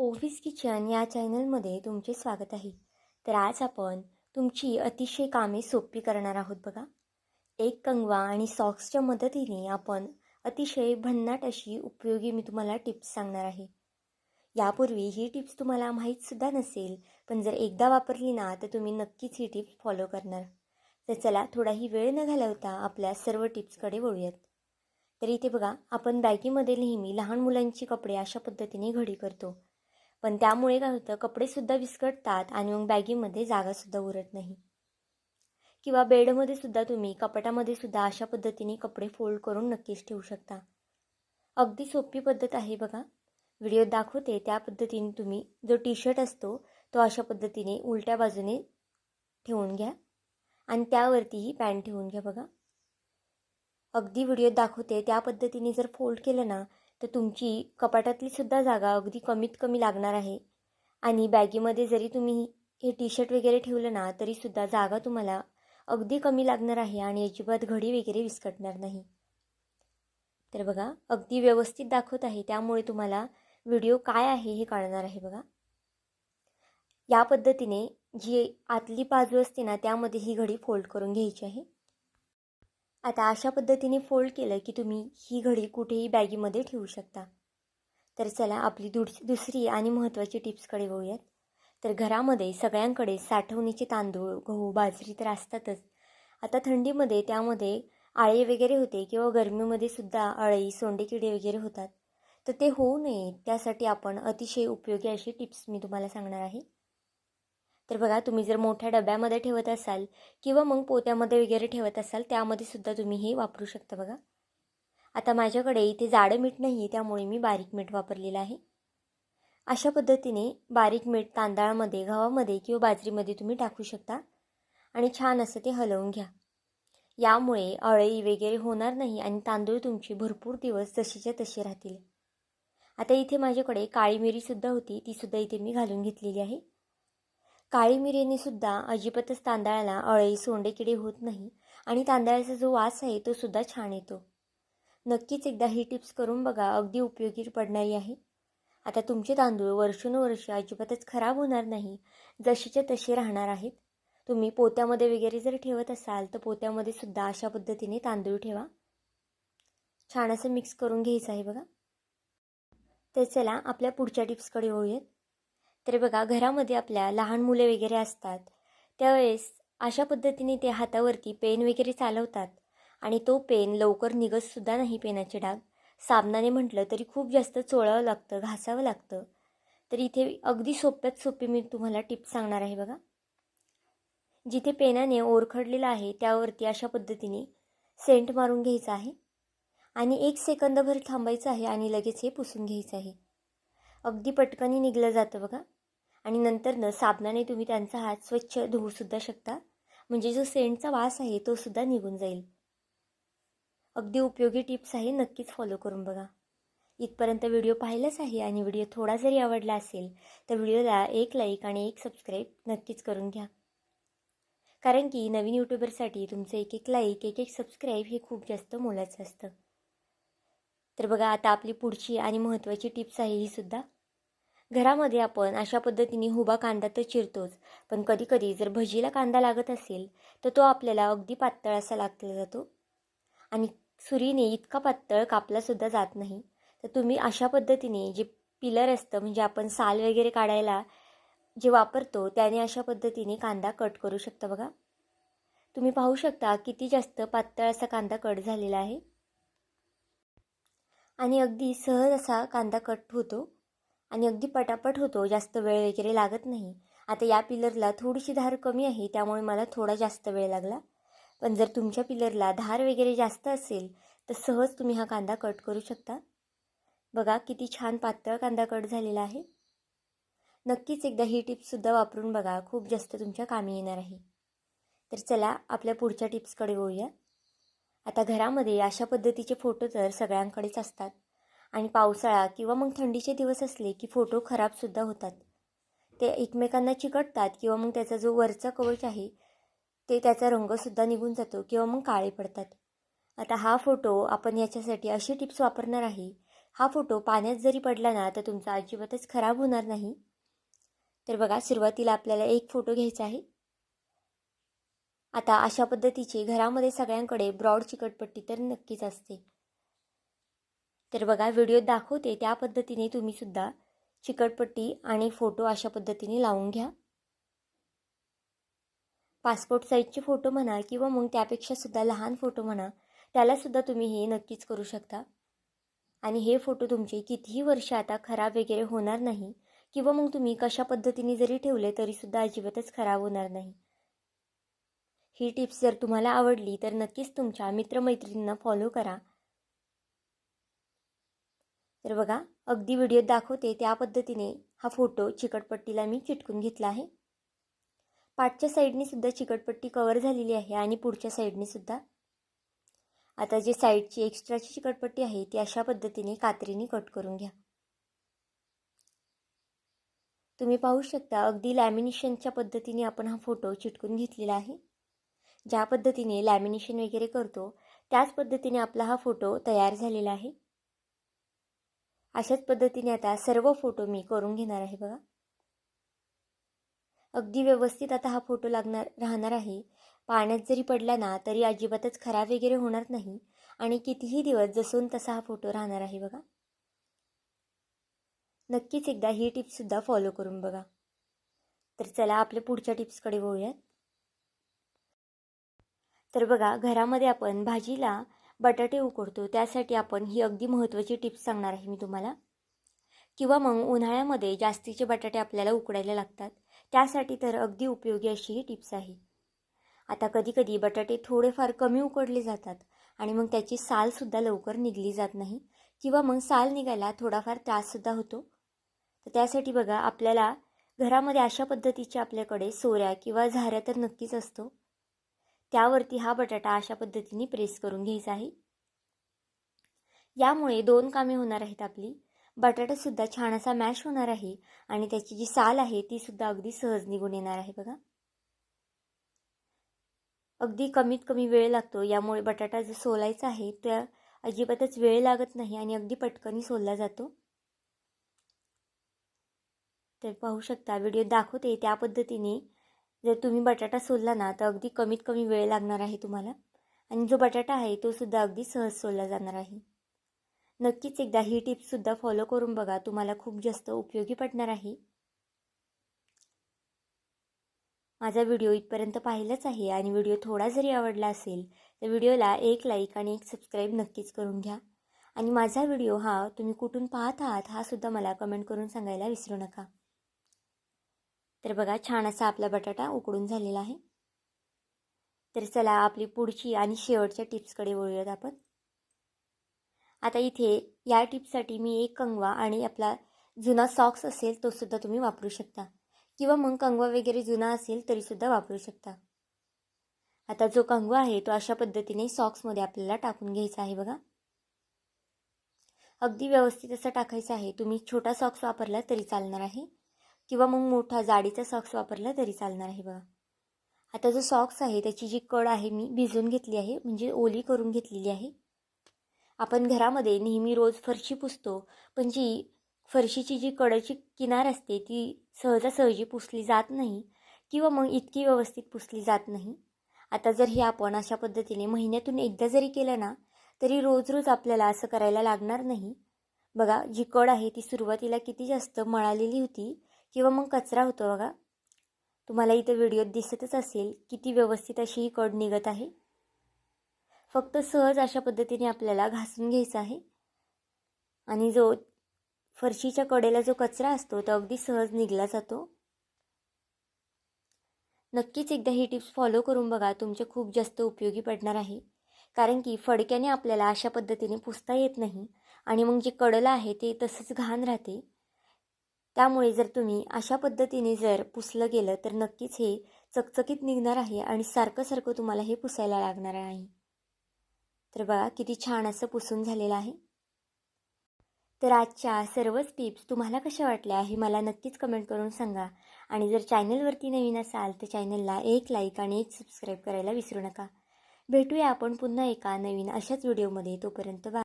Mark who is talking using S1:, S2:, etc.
S1: ओव्हीज kitchen या चॅनलमध्ये तुमचे स्वागत आहे. तर आज आपण तुमची अतिशय कामे सोपी करणार आहोत बघा. एक कंगवा आणि सॉक्सच्या मदतीने आपण अतिशय भन्नाट अशी उपयोगी मी तुम्हाला टिप्स सांगणार आहे. यापूर्वी ही टिप्स तुम्हाला माहीतसुद्धा नसेल, पण जर एकदा वापरली ना तर तुम्ही नक्कीच ही टिप्स फॉलो करणार. तर चला थोडाही वेळ न घालवता आपल्या सर्व टिप्सकडे वळूयात. तर इथे बघा, आपण बॅगीमध्ये नेहमी लहान मुलांची कपडे अशा पद्धतीने घडी करतो. पण त्यामुळे काय होतं, कपडेसुद्धा विस्कटतात आणि मग बॅगीमध्ये जागासुद्धा उरत नाही. किंवा बेडमध्ये सुद्धा तुम्ही कपाटामध्ये सुद्धा अशा पद्धतीने कपडे फोल्ड करून नक्कीच ठेवू शकता. अगदी सोपी पद्धत आहे बघा. व्हिडिओत दाखवते त्या पद्धतीने तुम्ही जो टी शर्ट असतो तो अशा पद्धतीने उलट्या बाजूने ठेवून घ्या आणि त्यावरतीही पॅन्ट ठेवून घ्या बघा. अगदी व्हिडिओत दाखवते त्या पद्धतीने जर फोल्ड केलं ना तर तुमची कपाटातली सुद्धा जागा अगदी कमीत कमी लागणार आहे. आणि बॅगीमध्ये जरी तुम्ही हे टी शर्ट वगैरे ठेवलं ना तरीसुद्धा जागा तुम्हाला अगदी कमी लागणार आहे आणि अजिबात घडी वगैरे विस्कटणार नाही. तर बघा, अगदी व्यवस्थित दाखवत आहे त्यामुळे तुम्हाला व्हिडिओ काय आहे हे कळणार आहे बघा. या पद्धतीने जी आतली बाजू असते ना त्यामध्ये ही घडी फोल्ड करून घ्यायची आहे. आता अशा पद्धतीने फोल्ड केलं की तुम्ही ही घडी कुठेही बॅगीमध्ये ठेवू शकता. तर चला आपली दुसरी आणि महत्त्वाची टिप्सकडे वळूयात. तर घरामध्ये सगळ्यांकडे साठवणीचे तांदूळ, गहू, बाजरी तर असतातच. आता थंडीमध्ये त्यामध्ये आळे वगैरे होते किंवा गरमीमध्ये सुद्धा अळी, सोंडेकिडे वगैरे होतात. तर ते होऊ नये त्यासाठी आपण अतिशय उपयोगी अशी टिप्स मी तुम्हाला सांगणार आहे. तर बघा, तुम्ही जर मोठ्या डब्यामध्ये ठेवत असाल किंवा मग पोत्यामध्ये वगैरे ठेवत असाल त्यामध्ये सुद्धा तुम्ही हे वापरू शकता बघा. आता माझ्याकडे इथे जाडं मीठ नाही आहे त्यामुळे मी बारीक मीठ वापरलेलं आहे. अशा पद्धतीने बारीक मीठ तांदळामध्ये, गव्हामध्ये किंवा बाजरीमध्ये तुम्ही टाकू शकता आणि छान असं ते हलवून घ्या. यामुळे अळई वगैरे होणार नाही आणि तांदूळ तुमची भरपूर दिवस जशीच्या तशी राहतील. आता इथे माझ्याकडे काळी मिरीसुद्धा होती, तीसुद्धा इथे मी घालून घेतलेली आहे. काळी मिरीने सुद्धा अजिबातच तांदळाला अळई, सोंडेकिडे होत नाही आणि तांदळाचा जो वास आहे तो सुद्धा छान येतो. नक्कीच एकदा ही टिप्स करून बघा, अगदी उपयोगी पडणारी आहे. आता तुमचे तांदूळ वर्षानुवर्ष अजिबातच खराब होणार नाही, जशीच्या तसे राहणार आहेत. तुम्ही पोत्यामध्ये वगैरे जर ठेवत असाल तर पोत्यामध्ये सुद्धा अशा पद्धतीने तांदूळ ठेवा. छान असं मिक्स करून घ्यायचं आहे बघा. तर चला आपल्या पुढच्या टिप्सकडे वळूयात. तर बघा, घरामध्ये आपल्या लहान मुले वगैरे असतात त्यावेळेस अशा पद्धतीने ते हातावरती पेन वगैरे चालवतात आणि तो पेन लवकर निघतसुद्धा नाही. पेनाचे डाग साबणाने म्हटलं तरी खूप जास्त चोळावं लागतं, घासावं लागतं. तर इथे अगदी सोप्यात सोपी मी तुम्हाला टिप्स सांगणार आहे बघा. जिथे पेनाने ओरखडलेलं आहे त्यावरती अशा पद्धतीने सेंट मारून घ्यायचा आहे आणि 1 सेकंदभर थांबायचं आहे आणि लगेच हे पुसून घ्यायचं आहे. अगदी पटकनी निघलं जातं बघा. आणि नंतर साबणाने तुम्ही त्यांचा हात स्वच्छ धुवूसुद्धा शकता, म्हणजे जो सेंटचा वास आहे तो सुद्धा निघून जाईल. अगदी उपयोगी टिप्स आहे, नक्कीच फॉलो करून बघा. इथपर्यंत व्हिडिओ पाहिलाच आहे आणि व्हिडिओ थोडा जरी आवडला असेल तर व्हिडिओला एक लाईक आणि एक सबस्क्राईब नक्कीच करून घ्या. कारण की नवीन यूट्यूबरसाठी तुमचं एक एक लाईक, एक एक सबस्क्राईब हे खूप जास्त मोलाचं असतं. तर बघा, आता आपली पुढची आणि महत्त्वाची टिप्स आहे ही सुद्धा. घरामध्ये आपण अशा पद्धतीने उभा कांदा तर चिरतोच, पण कधीकधी जर भजीला कांदा लागत असेल तर तो आपल्याला अगदी पातळ असा लागला जातो आणि सुरीने इतका पातळ कापलासुद्धा जात नाही. तर तुम्ही अशा पद्धतीने जे पिलर असतं, म्हणजे आपण साल वगैरे काढायला जे वापरतो त्याने अशा पद्धतीने कांदा कट करू शकता बघा. तुम्ही पाहू शकता किती जास्त पातळ असा कांदा कट झालेला आहे आणि अगदी सहज असा कांदा कट होतो आणि अगदी पटापट होतो, जास्त वेळ वगैरे लागत नाही. आता या पिलरला थोडीशी धार कमी आहे त्यामुळे मला थोडा जास्त वेळ लागला, पण जर तुमच्या पिलरला धार वगैरे जास्त असेल तर सहज तुम्ही हा कांदा कट करू शकता. बघा किती छान पातळ कांदा कट झालेला आहे. नक्कीच एकदा ही टिप्ससुद्धा वापरून बघा, खूप जास्त तुमच्या कामी येणार आहे. तर चला आपल्या पुढच्या टिप्सकडे वळूया. आता घरामध्ये अशा पद्धतीचे फोटो तर सगळ्यांकडेच असतात आणि पावसाळा किंवा मग थंडीचे दिवस असले की फोटो खराबसुद्धा होतात. ते एकमेकांना चिकटतात किंवा मग त्याचा जो वरचा कवच आहे ते त्याचा रंगसुद्धा निघून जातो किंवा मग काळे पडतात. आता हा फोटो आपण याच्यासाठी अशी टिप्स वापरणार आहे हा फोटो पाण्यात जरी पडला ना तर तुमचा अजिबातच खराब होणार नाही. तर बघा, सुरुवातीला आपल्याला एक फोटो घ्यायचा आहे. आता अशा पद्धतीची घरामध्ये सगळ्यांकडे ब्रॉड चिकटपट्टी तर नक्कीच असते. तर बघा, व्हिडिओत दाखवते त्या पद्धतीने तुम्ही सुद्धा चिकटपट्टी आणि फोटो अशा पद्धतीने लावून घ्या. पासपोर्ट साईजचे फोटो म्हणा किंवा मग त्यापेक्षा सुद्धा लहान फोटो म्हणा, त्यालासुद्धा तुम्ही हे नक्कीच करू शकता. आणि हे फोटो तुमचे कितीही वर्ष आता खराब वगैरे होणार नाही किंवा मग तुम्ही कशा पद्धतीने जरी ठेवले तरीसुद्धा अजिबातच खराब होणार नाही. ही टिप्स जर तुम्हाला आवडली तर नक्कीच तुमच्या मित्रमैत्रिणींना फॉलो करा. तर बघा, अगदी व्हिडिओत दाखवते त्या पद्धतीने हा फोटो चिकटपट्टीला मी चिटकून घेतला आहे. पाठच्या साईडने सुद्धा चिकटपट्टी कवर झालेली आहे आणि पुढच्या साईडने सुद्धा. आता जे साईडची एक्स्ट्राची चिकटपट्टी आहे ती अशा पद्धतीने कात्रीने कट करून घ्या. तुम्ही पाहू शकता, अगदी लॅमिनेशनच्या पद्धतीने आपण हा फोटो चिटकून घेतलेला आहे. ज्या पद्धतीने लॅमिनेशन वगैरे करतो त्याच पद्धतीने आपला हा फोटो तयार झालेला आहे. अशाच पद्धतीने आता सर्व फोटो मी करून घेणार आहे. बघा, अगदी व्यवस्थित आता हा फोटो राहणार आहे. पाण्यात जरी पडला ना तरी अजिबातच खराब वगैरे होणार नाही आणि कितीही दिवस जसून तसा हा फोटो राहणार आहे. बघा, नक्कीच एकदा ही टिप्ससुद्धा फॉलो करून बघा. तर चला आपल्या पुढच्या टिप्सकडे वळूयात. तर बघा, घरामध्ये आपण भाजीला बटाटे उकडतो त्यासाठी आपण ही अगदी महत्त्वाची टिप्स सांगणार आहे मी तुम्हाला. किंवा मग उन्हाळ्यामध्ये जास्तीचे बटाटे आपल्याला उकडायला लागतात, त्यासाठी तर अगदी उपयोगी अशी ही टिप्स आहे. आता कधीकधी बटाटे थोडेफार कमी उकडले जातात आणि मग त्याची सालसुद्धा लवकर निघली जात नाही किंवा मग साल निघायला थोडाफार त्राससुद्धा होतो. तर त्यासाठी बघा, आपल्याला घरामध्ये अशा पद्धतीच्या आपल्याकडे सोऱ्या किंवा झाऱ्या तर नक्कीच असतो. त्यावरती हा बटाटा अशा पद्धतीने प्रेस करून घ्यायचा आहे. यामुळे 2 कामे होणार आहेत आपली. बटाटासुद्धा छान असा मॅश होणार आहे आणि त्याची जी साल आहे ती सुद्धा अगदी सहज निघून येणार आहे. बघा, अगदी कमीत कमी वेळ लागतो. यामुळे बटाटा जो सोलायचा आहे त्या अजिबातच वेळ लागत नाही आणि अगदी पटकनी सोलला जातो. तर पाहू शकता, व्हिडिओ दाखवते त्या पद्धतीने जर तुम्ही बटाटा सोलला ना तर अगदी कमीत कमी वेळ लागणार आहे तुम्हाला आणि जो बटाटा आहे तो सुद्धा अगदी सहज सोलला जाणार आहे. नक्कीच एकदा ही टिप्ससुद्धा फॉलो करून बघा, तुम्हाला खूप जास्त उपयोगी पडणार आहे. माझा व्हिडिओ इथपर्यंत पाहिलाच आहे आणि व्हिडिओ थोडा जरी आवडला असेल तर व्हिडिओला एक लाईक आणि एक सबस्क्राईब नक्कीच करून घ्या. आणि माझा व्हिडिओ हा तुम्ही कुठून पाहत आहात हा सुद्धा मला कमेंट करून सांगायला विसरू नका. तर बघा, छान असा आपला बटाटा उकडून झालेला आहे. तर चला आपली पुढची आणि शेवटच्या टिप्सकडे वळूयात आपण. आता इथे या टिप्ससाठी मी एक कंगवा आणि आपला जुना सॉक्स असेल तो सुद्धा तुम्ही वापरू शकता किंवा मग कंगवा वगैरे जुना असेल तरीसुद्धा वापरू शकता. आता जो कंगवा आहे तो अशा पद्धतीने सॉक्समध्ये आपल्याला टाकून घ्यायचा आहे. बघा, अगदी व्यवस्थित असं टाकायचं आहे. तुम्ही छोटा सॉक्स वापरला तरी चालणार आहे किंवा मग मोठा जाडीचा सॉक्स वापरला तरी चालणार आहे. बघा, आता जो सॉक्स आहे त्याची जी कड आहे मी भिजवून घेतली आहे, म्हणजे ओली करून घेतलेली आहे. आपण घरामध्ये नेहमी रोज फरशी पुसतो, पण जी फरशीची जी कडेची किनार असते ती सहजासहजी पुसली जात नाही किंवा मग इतकी व्यवस्थित पुसली जात नाही. आता जर हे आपण अशा पद्धतीने महिन्यातून एकदा जरी केलं ना तरी रोज रोज आपल्याला असं करायला लागणार नाही. बघा, जी कड आहे ती सुरुवातीला किती जास्त मळालेली होती किंवा मग कचरा होतो. बघा, तुम्हाला इथं व्हिडिओत दिसतच असेल किती व्यवस्थित अशी ही कड निघत आहे. फक्त सहज अशा पद्धतीने आपल्याला घासून घ्यायचं आहे आणि जो फरशीच्या कडेला जो कचरा असतो तो अगदी सहज निघला जातो. नक्कीच एकदा ही टिप्स फॉलो करून बघा, तुमचे खूप जास्त उपयोगी पडणार आहे. कारण की फडक्याने आपल्याला अशा पद्धतीने पुसता येत नाही आणि मग जे कडेला आहे ते तसंच घाण राहते. त्यामुळे जर तुम्ही अशा पद्धतीने जर पुसलं गेलं तर नक्कीच हे चकचकीत निघणार आहे आणि सारखं सारखं तुम्हाला हे पुसायला लागणार आहे. तर बघा, किती छान असं पुसून झालेलं आहे. तर आजच्या सर्वच टिप्स तुम्हाला कशा वाटल्या हे मला नक्कीच कमेंट करून सांगा. आणि जर चॅनलवरती नवीन असाल तर चॅनलला एक लाईक आणि एक सबस्क्राईब करायला विसरू नका. भेटूया आपण पुन्हा एका नवीन अशाच व्हिडिओमध्ये. तोपर्यंत बाय.